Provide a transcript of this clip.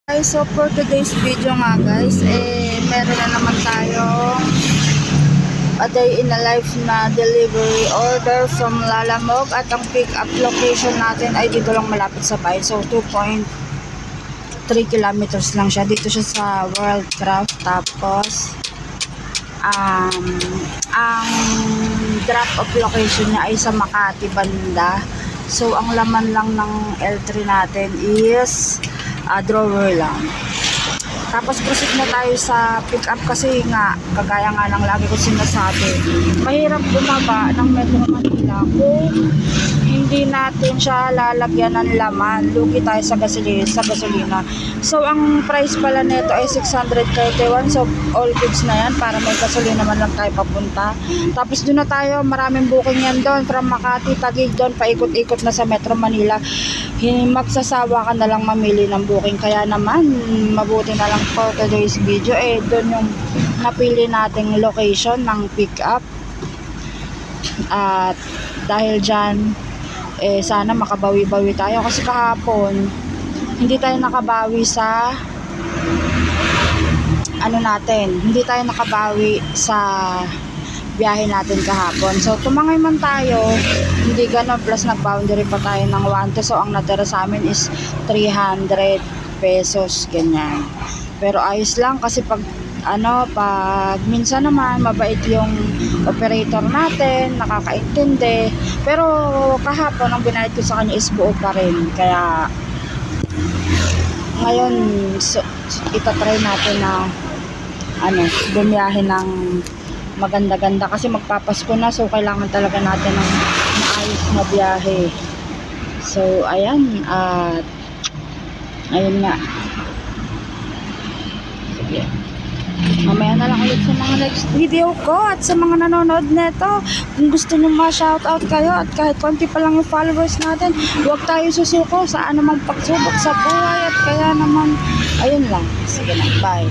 Guys, so for today's video nga guys, meron na naman tayong a day in a life na delivery order from Lalamog at ang pick up location natin ay dito lang malapit sa bahay. So 2.3 kilometers lang siya. Dito siya sa World Craft. Tapos ang drop off location niya ay sa Makati banda. So ang laman lang ng L3 natin is drawer lang. Tapos proceed na tayo sa pick up kasi nga kagaya nga ng lagi ko sinasabi, mahirap bumaba ng Metro Manila kung hindi natin siya lalagyan ng laman. Lugi tayo sa gasolina. So ang price pala nito ay 631. So all goods na yan para may gasolina man lang tayo papunta. Tapos doon na tayo, maraming booking yan doon from Makati, Taguig, doon paikot-ikot na sa Metro Manila. Magsasawa ka na lang mamili ng booking. Kaya naman mabuti na lang for today's video doon yung napili nating location ng pick up. At dahil dyan sana makabawi-bawi tayo kasi kahapon hindi tayo nakabawi sa hindi tayo nakabawi sa biyahe natin kahapon. So tumangay man tayo, hindi gano'n, plus nag-boundary pa tayo ng 1 so ang natira sa amin is 300 pesos ganyan. Pero ayos lang kasi pag minsan naman mabait yung operator natin, nakakaintindi. Pero kahapon ang binayad ko sa kanya is buo pa rin. Kaya ngayon itatry natin na bumiyahe ng maganda-ganda kasi magpapasko na, so kailangan talaga natin ng maayos na biyahe. So ayan, at ayun nga, sige, mamaya na lang ulit sa mga next video ko. At sa mga nanonood neto, kung gusto nyo ma-shoutout kayo at kahit konti pa lang yung followers natin, huwag tayo susuko sa anumang pagsubok sa buhay. At kaya naman, ayun lang, sige na, bye.